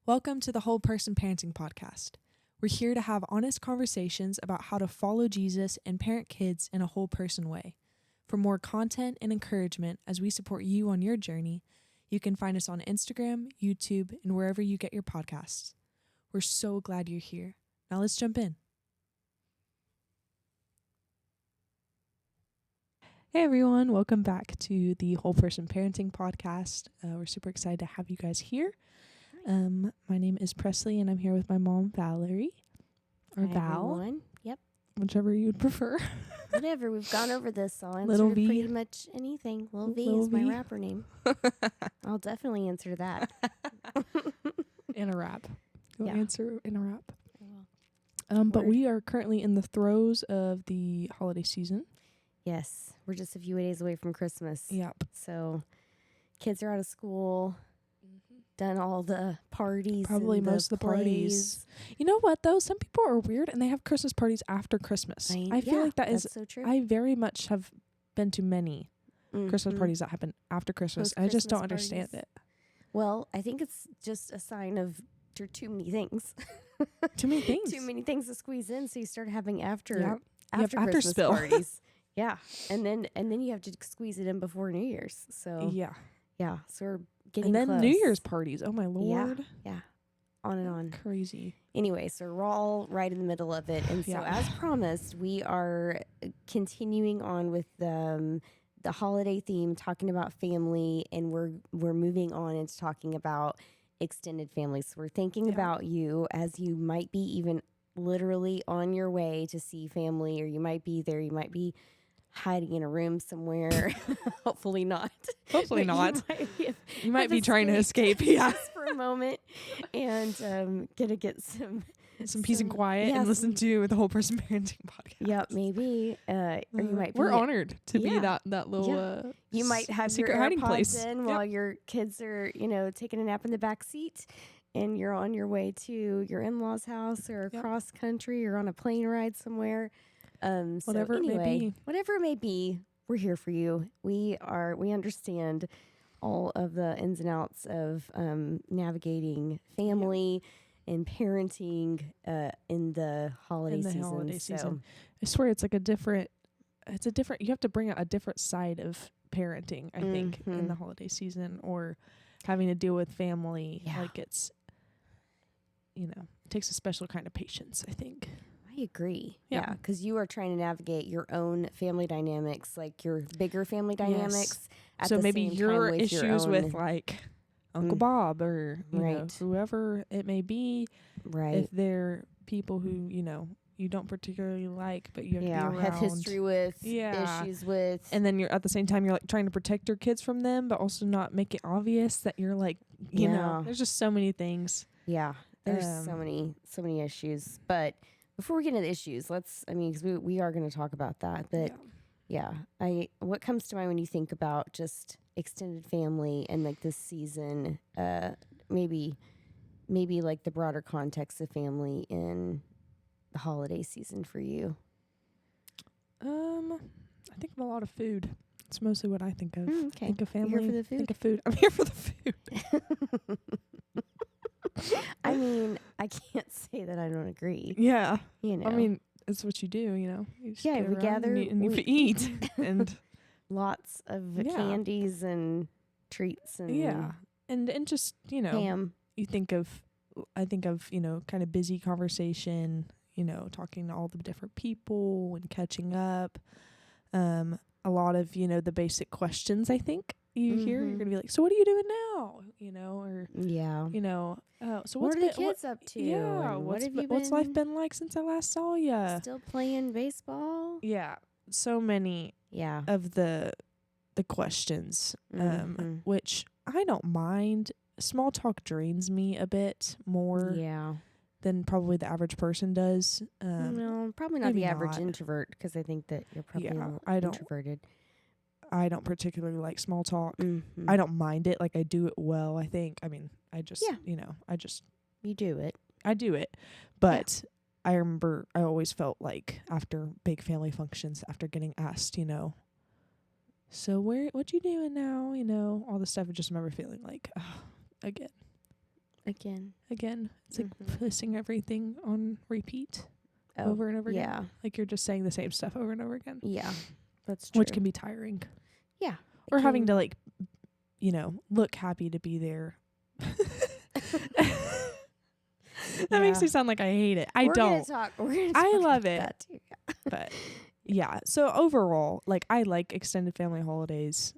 Welcome to the Whole Person Parenting Podcast. We're here to have honest conversations about how to follow Jesus and parent kids in a whole person way. For more content and encouragement as we support you on your journey, you can find us on Instagram, YouTube, and wherever you get your podcasts. We're so glad you're here. Now let's jump in. Hey everyone, welcome back to the Whole Person Parenting Podcast. We're super excited to have you guys here. My name is Presley, and I'm here with my mom, Valerie, or Hi, Val, everyone. Yep. whichever you'd prefer. Whatever. We've gone over this. So I'll answer Little to V. pretty much anything. Little V Little is my V. rapper name. I'll definitely answer that. In a wrap. You'll Yeah. answer in a wrap. I will. But Word. we are currently in the throes of the holiday season. Yes. We're just a few days away from Christmas. Yep. So kids are out of school, done all the parties. Probably and most of the parties. You know what, though? Some people are weird, and they have Christmas parties after Christmas. I feel like that is... so true. I very much have been to many Christmas Mhm. parties that happen after Christmas. I just don't Post-Christmas understand parties. it. Well, I think it's just a sign of there are too many things. Too many things. Too many things to squeeze in, so you start having after Yep. You have Christmas after-spill. parties. Yeah, and then you have to squeeze it in before New Year's. So Yeah. so we're getting And then close. New Year's parties. Oh, my Lord. Yeah, on and on. Crazy. Anyway, so we're all right in the middle of it, and so Yeah. as promised, we are continuing on with the holiday theme, talking about family, and we're moving on into talking about extended families. So we're thinking Yeah. about you as you might be even literally on your way to see family, or you might be there, you might be hiding in a room somewhere. Hopefully not. Hopefully But not. You might be have trying to escape. escaped Yeah. just for a moment, and gonna get some Peace and quiet and listen to the Whole Person Parenting Podcast. Yeah, maybe. Or you might be. We're honored to be Yeah. that little Yeah. You might have secret your hiding AirPods place. in Yep. while your kids are, taking a nap in the back seat, and you're on your way to your in-laws' house or Yep. across country or on a plane ride somewhere. Whatever it may be. Whatever it may be, we're here for you. We understand all of the ins and outs of navigating family and parenting in the holiday season. I swear it's like a different, you have to bring out a different side of parenting, I think, in the holiday season, or having to deal with family. Yeah. Like it's, it takes a special kind of patience, I think. I agree. Yeah. Yeah, because you are trying to navigate your own family dynamics, like your bigger family dynamics. At So the maybe same your time with issues your with own, like Uncle Bob or Right. whoever it may be. right. If they're people who you don't particularly like, but you have to be around. have history with, Yeah. issues with, And then you're at the same time you're like trying to protect your kids from them, but also not make it obvious that you're like, Yeah. there's just so many things. yeah. There's so many issues. But before we get into the issues, because we are going to talk about that. But what comes to mind when you think about just extended family and like this season, maybe like the broader context of family in the holiday season for you? I think of a lot of food. It's mostly what I think of. Okay. Think of family. You're here for the food? Think of food. I'm here for the food. I can't say that I don't agree. Yeah. I it's what you do, You just Yeah, get we around gather, and you we eat. And lots of Yeah. candies and treats and and just, ham. I think of, kind of busy conversation, talking to all the different people and catching up. A lot of, the basic questions, I think you hear. You're Mhm. going to be like, so what are you doing now? Or, Yeah. so What what's are the been, kids up to? yeah, And what's, what have you what's life been been like since I last saw ya? still playing baseball? Yeah, so many Yeah. of the questions, Mhm. which I don't mind. Small talk drains me a bit more Yeah. than probably the average person does. No, probably not maybe the average not. introvert, because I think that you're probably Yeah, a little I don't- introverted. I don't particularly like small talk. Mhm. I don't mind it. Like I do it well, I think. I just, Yeah. I You do it. I do it. But I remember I always felt like after big family functions, after getting asked, so what you doing now? All this stuff. I just remember feeling like, again. Again. It's like placing everything on repeat over and over again. Yeah. Like you're just saying the same stuff over and over again. Yeah. That's true. Which can be tiring. Yeah. Or having to like, look happy to be there. That makes me sound like I hate it. I don't. We're gonna talk I love about it. that too. But yeah. So overall, like I like extended family holidays.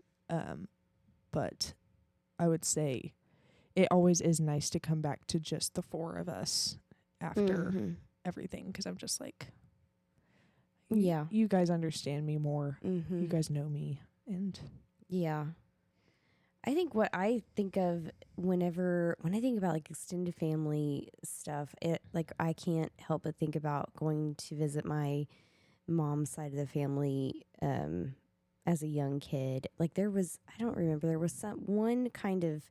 But I would say it always is nice to come back to just the four of us after everything. 'Cause I'm just like, you guys understand me more. You guys know me. And yeah. I think what I think of when I think about like extended family stuff, it like I can't help but think about going to visit my mom's side of the family as a young kid. Like I don't remember, there was one kind of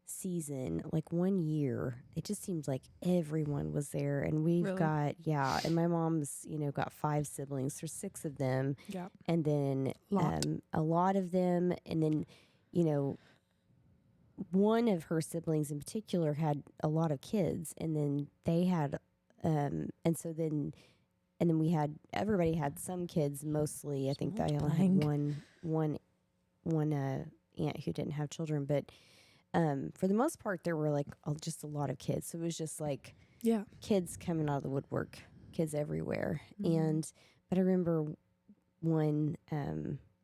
season, like 1 year, it just seems like everyone was there, and we've got and my mom's got 5 siblings. There's 6 of them, and then a lot of them, and then one of her siblings in particular had a lot of kids, and then they had and then everybody had some kids. Mostly I think I only had one aunt who didn't have children, but for the most part there were like just a lot of kids, so it was just like kids coming out of the woodwork, kids everywhere. But I remember one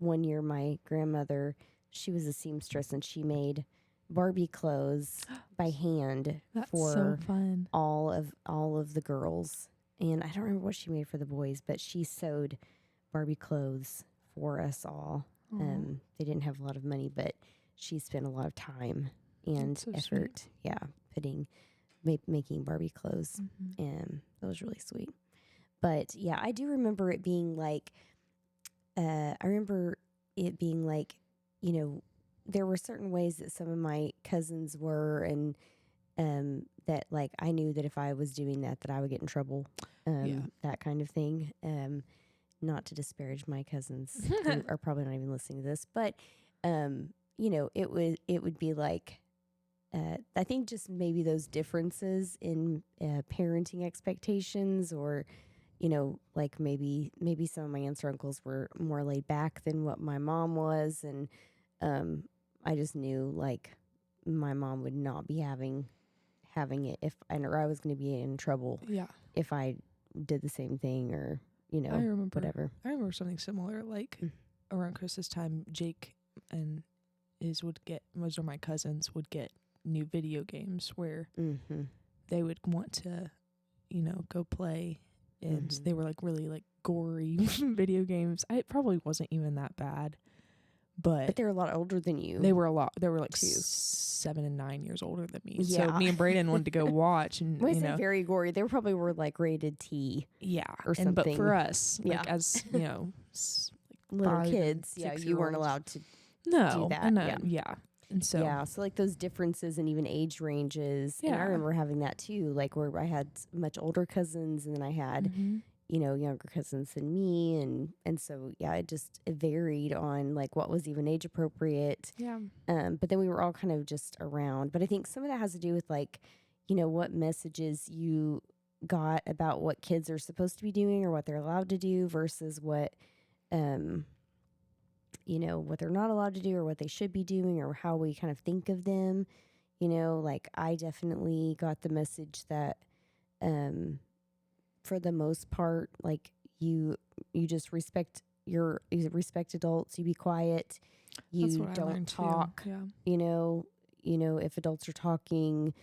year my grandmother, she was a seamstress, and she made Barbie clothes by hand for so fun. all of the girls. And I don't remember what she made for the boys, but she sewed Barbie clothes for us all. They didn't have a lot of money, but she spent a lot of time and effort, making Barbie clothes. And that was really sweet. But yeah, I do remember it being like, there were certain ways that some of my cousins were, and that like I knew that if I was doing that I would get in trouble, that kind of thing. Not to disparage my cousins who are probably not even listening to this, but it would be like I think just maybe those differences in parenting expectations, or like maybe some of my aunts or uncles were more laid back than what my mom was, and I just knew like my mom would not be having it or I was going to be in trouble if I did the same thing, or whatever. I remember something similar, like around Christmas time, Jake and most of my cousins would get new video games where they would want to go play, and they were like really like gory video games. It probably wasn't even that bad. But they were a lot older than you. They were like 7 and 9 years older than me. Yeah. So me and Brayden wanted to go watch, and when I say very gory, they probably were like rated T. Or something. But for us, like as little kids, you weren't allowed to do that. And so so like those differences and even age ranges. And I remember having that too, like where I had much older cousins, and then I had younger cousins than me, and so it varied on like what was even age appropriate. But then we were all kind of just around. But I think some of that has to do with like what messages you got about what kids are supposed to be doing or what they're allowed to do versus what what they're not allowed to do or what they should be doing, or how we kind of think of them. Like I definitely got the message that for the most part, like you just respect adults, you be quiet, you don't talk, if adults are talking,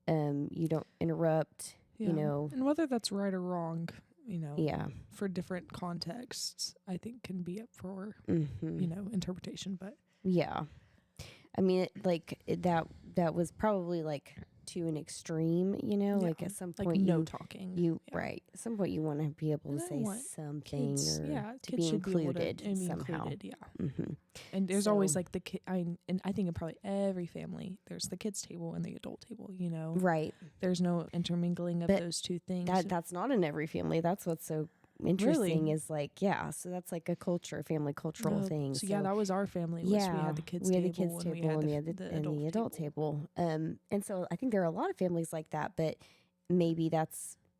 you don't interrupt, and whether that's right or wrong, for different contexts, I think can be up for, interpretation. But I mean, that was probably like to an extreme, like at some point, like no talking. Right. At some point you want to be able to say something, kids, or to be included somehow. And there's always like the kid, and I think in probably every family, there's the kids table and the adult table, Right. There's no intermingling of those two things. That's not in every family. That's what's so interesting Really? is like, so that's like a family cultural thing. So yeah, that was our family. We had the kids we had table, the kids and we table had and the the adult table. table. And so I think there are a lot of families like that, but maybe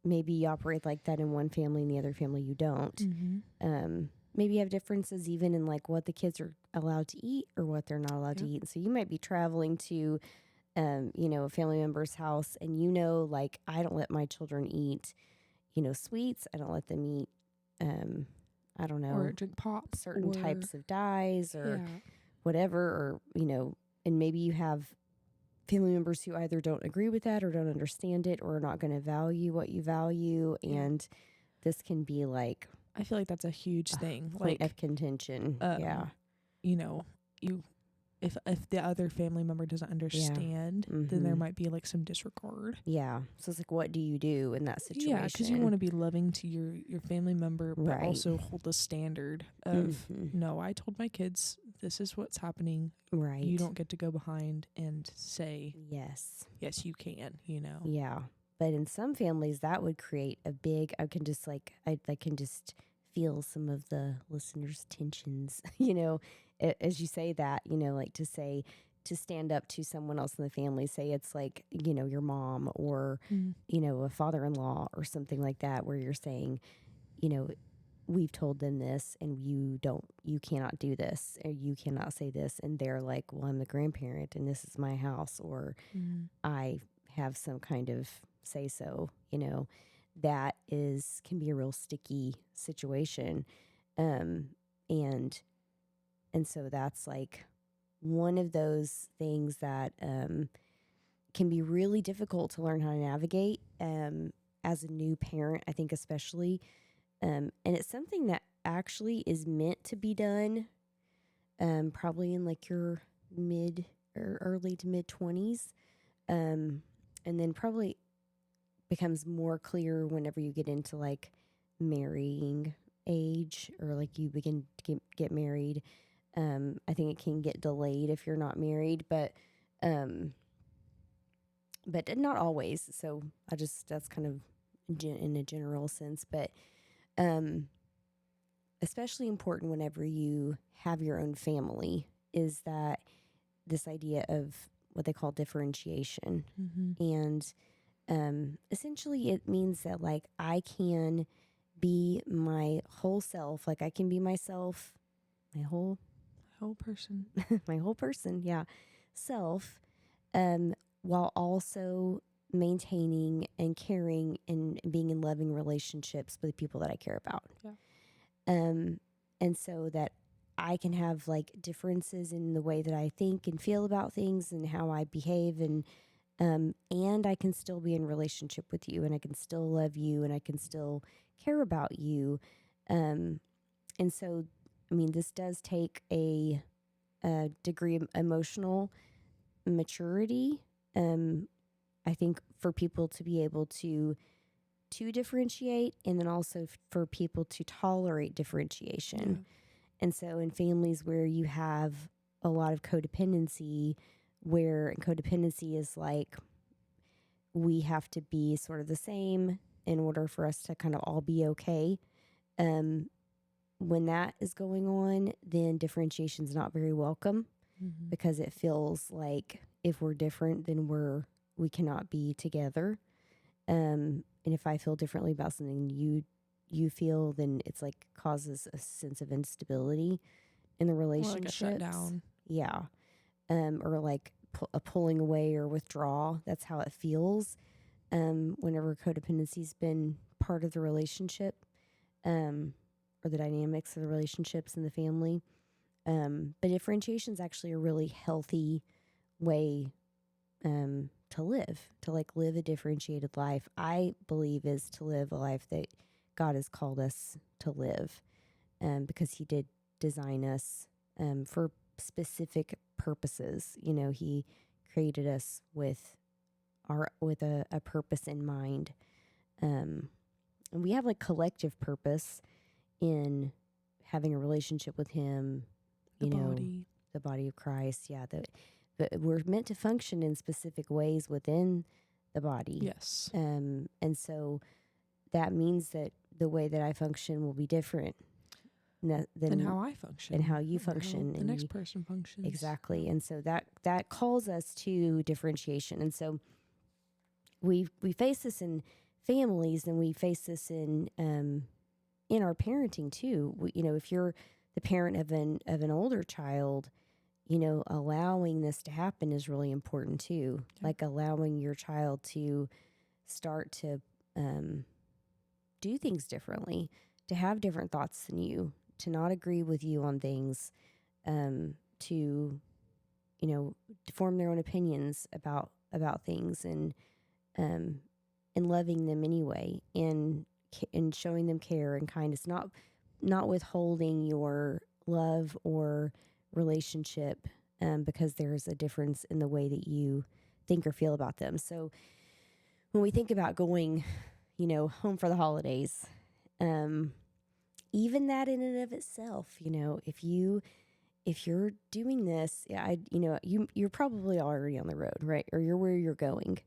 you operate like that in one family and the other family you don't. Mm-hmm. Maybe you have differences even in like what the kids are allowed to eat or what they're not allowed to eat. And so you might be traveling to, a family member's house, and like, I don't let my children eat, sweets. I don't let them eat, I don't know, Or drink pop, certain types of dyes or whatever, or, and maybe you have family members who either don't agree with that or don't understand it or are not going to value what you value. And this can be like, I feel like that's a huge thing. Point of contention. If the other family member doesn't understand, then there might be like some disregard. Yeah. So it's like, what do you do in that situation? Yeah, because you want to be loving to your family member, but also hold the standard of, no, I told my kids this is what's happening. Right. You don't get to go behind and say, yes, you can, Yeah. But in some families, that would create a big, I can just feel some of the listeners' tensions, as you say that, like to stand up to someone else in the family, say it's like, your mom or, a father-in-law or something like that, where you're saying, we've told them this and you cannot do this or you cannot say this. And they're like, well, I'm the grandparent and this is my house, or I have some kind of say so, that can be a real sticky situation. And so that's like one of those things that can be really difficult to learn how to navigate as a new parent, I think, especially. And it's something that actually is meant to be done probably in like your mid or early to mid 20s. And then probably becomes more clear whenever you get into like marrying age or like you begin to get married. I think it can get delayed if you're not married, but not always. So that's kind of in a general sense, but especially important whenever you have your own family is that this idea of what they call differentiation. And essentially it means that like I can be my whole self, like I can be myself, my whole person, my whole person, self, while also maintaining and caring and being in loving relationships with the people that I care about. And so that I can have like differences in the way that I think and feel about things and how I behave, and I can still be in relationship with you, and I can still love you, and I can still care about you. And so, I mean, this does take a degree of emotional maturity. I think for people to be able to differentiate, and then also for people to tolerate differentiation. And so in families where you have a lot of codependency, where codependency is like we have to be sort of the same in order for us to kind of all be okay. When that is going on, then differentiation is not very welcome, because it feels like if we're different, then we cannot be together. And if I feel differently about something you feel, then it's like causes a sense of instability in the relationship. Like a shutdown. Yeah. Or like a pulling away or withdrawal. That's how it feels whenever codependency's been part of the relationship, or the dynamics of the relationships in the family. But differentiation is actually a really healthy way to live a differentiated life. I believe is to live a life that God has called us to live, because He did design us for specific purposes. He created us with a purpose in mind. And we have like collective purpose in having a relationship with Him, the body of Christ. Yeah. But we're meant to function in specific ways within the body. Yes. And so that means that the way that I function will be different than how I function and how you or how function the and next person functions. Exactly. And so that calls us to differentiation. And so we face this in families, and we face this in our parenting too. If you're the parent of an older child, allowing this to happen is really important too. Yeah. Like allowing your child to start to do things differently, to have different thoughts than you, to not agree with you on things, to form their own opinions about things, and loving them anyway, and showing them care and kindness, not withholding your love or relationship because there's a difference in the way that you think or feel about them. So when we think about going, home for the holidays, even that in and of itself, if you're doing this, you're probably already on the road, right? Or you're where you're going.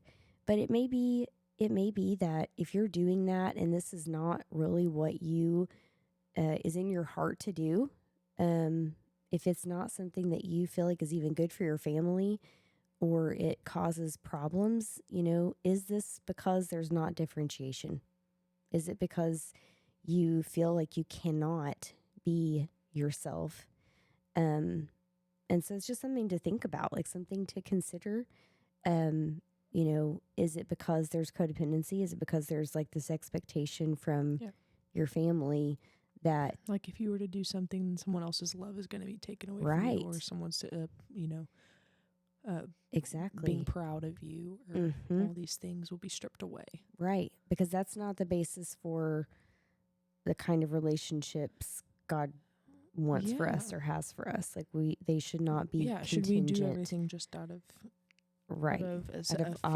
But it may be that if you're doing that and this is not really what you is in your heart to do, if it's not something that you feel like is even good for your family, or it causes problems, is this because there's not differentiation? Is it because you feel like you cannot be yourself? And so it's just something to think about, like something to consider. Is it because there's codependency? Is it because there's like this expectation from your family that, like, if you were to do something, someone else's love is going to be taken away right, from you, or someone's, exactly, being proud of you, or all these things will be stripped away. Right, because that's not the basis for the kind of relationships God wants for us or has for us. Like they should not be contingent. Should we do everything just out of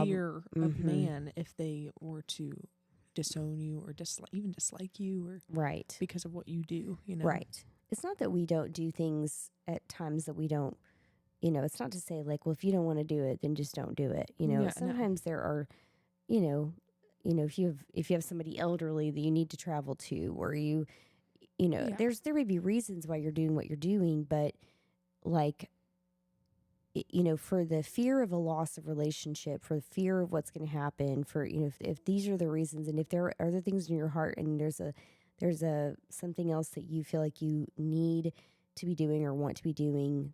fear of man if they were to disown you or dislike you, or right, because of what you do, right? It's not that we don't do things at times that we don't, it's not to say like, well, if you don't want to do it, then just don't do it. Sometimes there are, if you have somebody elderly that you need to travel to, or there may be reasons why you're doing what you're doing, but like, for the fear of a loss of relationship, for the fear of what's going to happen, for, if these are the reasons, and if there are other things in your heart, and there's a something else that you feel like you need to be doing or want to be doing,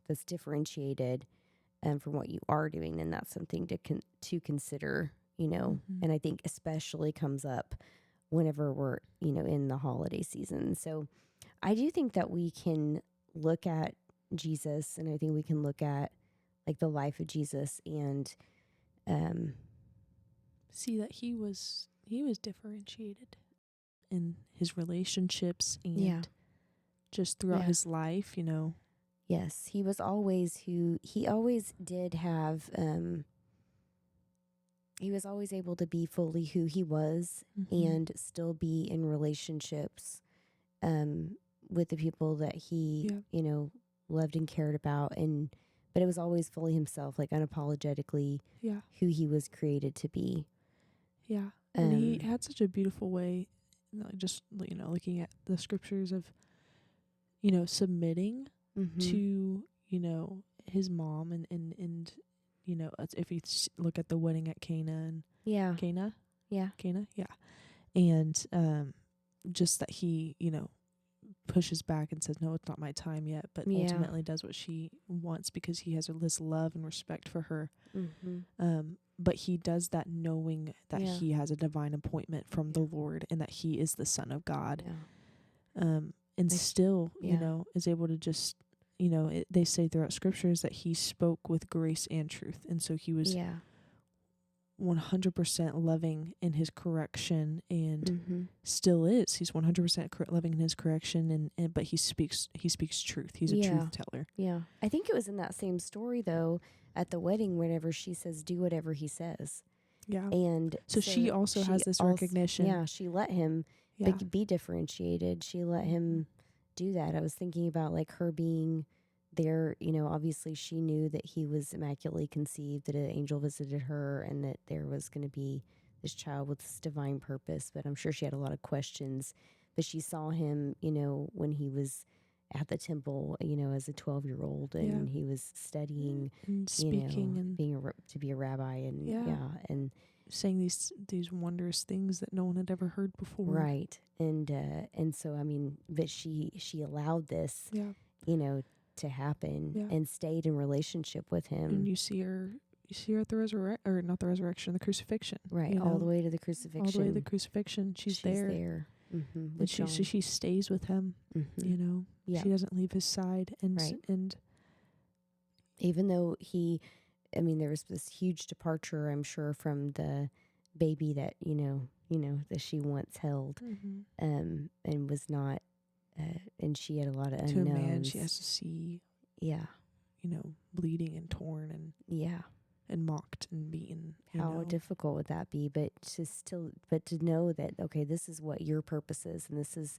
that's differentiated from what you are doing, then that's something to consider, and I think especially comes up whenever we're, in the holiday season. So I do think that we can look at Jesus, and I think we can look at like the life of Jesus and see that he was differentiated in his relationships and just throughout his life, Yes, he was always he always did have he was always able to be fully who he was and still be in relationships with the people that he, loved and cared about, but it was always fully himself, like unapologetically who he was created to be. Yeah. And he had such a beautiful way, just, looking at the scriptures of, submitting to, his mom and if you look at the wedding at Cana and Cana. And just that he, pushes back and says, no, it's not my time yet, but ultimately does what she wants because he has this love and respect for her. But he does that knowing that he has a divine appointment from the Lord and that he is the Son of God. And still, is able to just, they say throughout scriptures that he spoke with grace and truth. And so he was 100% loving in his correction, and still is. He's 100% loving in his correction, but he speaks truth. He's a truth teller. Yeah. I think it was in that same story though at the wedding whenever she says do whatever he says. Yeah. And so she also has this recognition. Yeah, she let him be differentiated. She let him do that. I was thinking about like her being there, obviously she knew that he was immaculately conceived, that an angel visited her, and that there was going to be this child with this divine purpose. But I'm sure she had a lot of questions. But she saw him, when he was at the temple, as a 12-year-old, and he was studying and speaking and being to be a rabbi, and and saying these wondrous things that no one had ever heard before. Right. And so but she allowed this, to happen and stayed in relationship with him. And you see her at the the crucifixion. Right, all the way to the crucifixion. All the way to the crucifixion. She's there. Mm-hmm, and she stays with him. Mm-hmm. She doesn't leave his side. And even though there was this huge departure, I'm sure, from the baby that that she once held, and was not, and she had a lot of unknowns. To a man, she has to see, bleeding and torn and mocked and beaten. How difficult would that be? But to know that, okay, this is what your purpose is, and this is,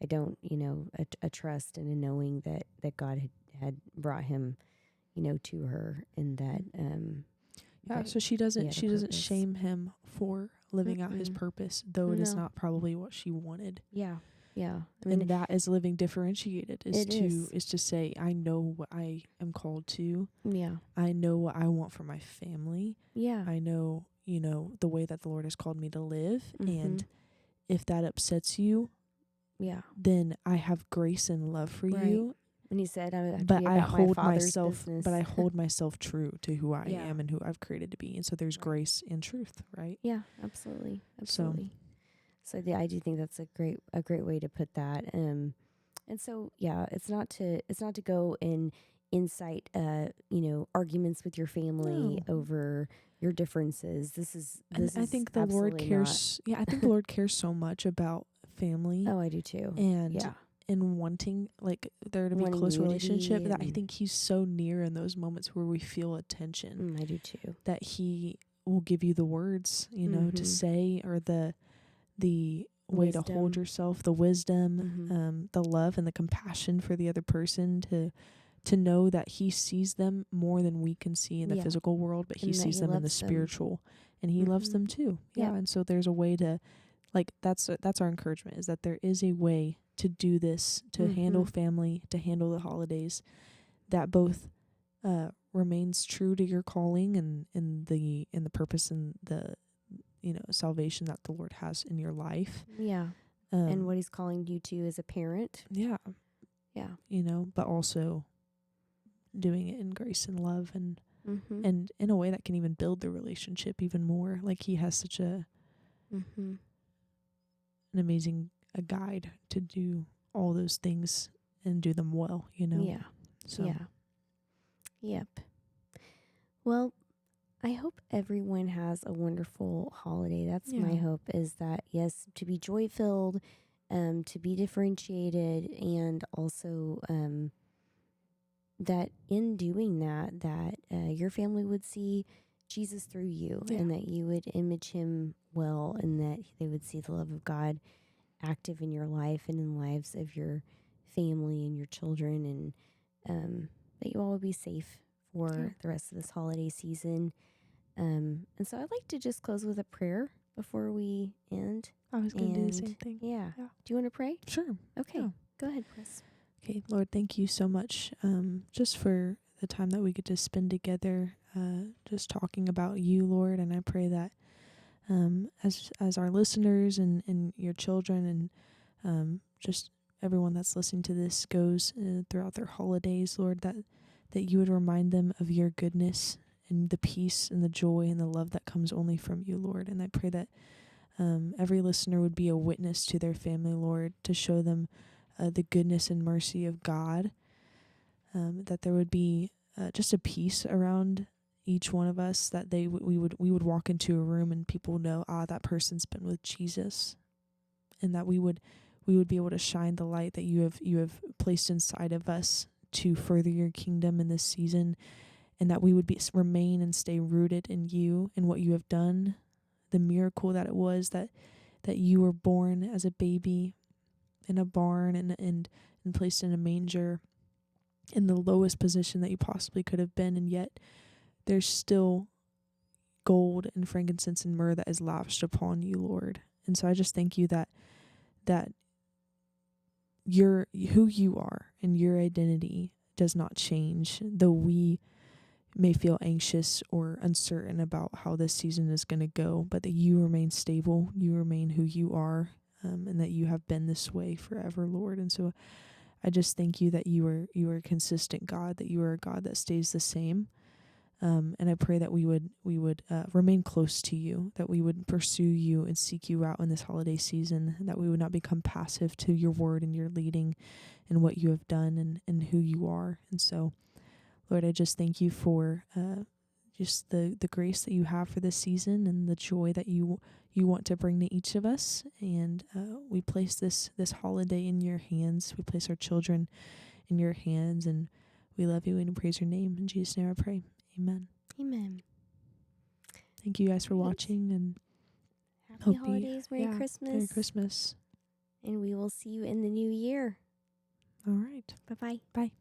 a trust and a knowing that God had brought him, to her, and that, so she doesn't shame him for living out his purpose, though it is not probably what she wanted. Yeah. And that is living differentiated, is to say, I know what I am called to. Yeah. I know what I want for my family. Yeah. I know, the way that the Lord has called me to live. And if that upsets you, then I have grace and love for you. And he said, I hold myself true to who I am and who I've created to be. And so there's grace and truth, right? Yeah, absolutely. So I do think that's a great way to put that. And so, it's not to go and incite, arguments with your family over your differences. I think the Lord cares. I think the Lord cares so much about family. Oh, I do too. And wanting there to be close relationship, that I think he's so near in those moments where we feel a tension. I do too. That he will give you the words, to say, or the way to hold yourself, the wisdom, the love and the compassion for the other person, to know that he sees them more than we can see in the physical world, but he sees them in the spiritual, and he loves them too. And so there's a way to, that's our encouragement, is that there is a way to do this, to handle family, to handle the holidays, that both remains true to your calling and in the purpose and the salvation that the Lord has in your life. And what he's calling you to as a parent. But also doing it in grace and love, and in a way that can even build the relationship even more. He has such an amazing guide to do all those things and do them well, Yep. Well, I hope everyone has a wonderful holiday. That's my hope, is that, yes, to be joy-filled, to be differentiated, and also that in doing that your family would see Jesus through you, and that you would image him well, and that they would see the love of God active in your life and in the lives of your family and your children, and that you all will be safe for the rest of this holiday season. And so I'd like to just close with a prayer before we end. I was going to do the same thing. Yeah. Do you want to pray? Sure. Okay. Yeah. Go ahead, Chris. Okay, Lord, thank you so much just for the time that we get to spend together, just talking about you, Lord. And I pray that as our listeners and your children and just everyone that's listening to this goes throughout their holidays, Lord, that you would remind them of your goodness and the peace and the joy and the love that comes only from you, Lord. And I pray that every listener would be a witness to their family, Lord, to show them the goodness and mercy of God, that there would be just a peace around each one of us, that we would walk into a room and people know, that person's been with Jesus, and that we would be able to shine the light that you have placed inside of us to further your kingdom in this season, and that we would remain and stay rooted in you and what you have done, the miracle that it was that you were born as a baby in a barn and placed in a manger in the lowest position that you possibly could have been, and yet there's still gold and frankincense and myrrh that is lavished upon you, Lord. And so I just thank you that you're who you are and your identity does not change, though we may feel anxious or uncertain about how this season is going to go, but that you remain stable, you remain who you are, and that you have been this way forever, Lord. And so I just thank you that you are a consistent God, that you are a God that stays the same. And I pray that we would remain close to you, that we would pursue you and seek you out in this holiday season, that we would not become passive to your word and your leading and what you have done and who you are. And so, Lord, I just thank you for just the grace that you have for this season and the joy that you want to bring to each of us. And we place this holiday in your hands. We place our children in your hands, and we love you and praise your name. In Jesus' name I pray. Amen. Amen. Thank you guys for watching, and happy holidays. Merry Christmas. Merry Christmas. And we will see you in the new year. All right. Bye-bye. Bye.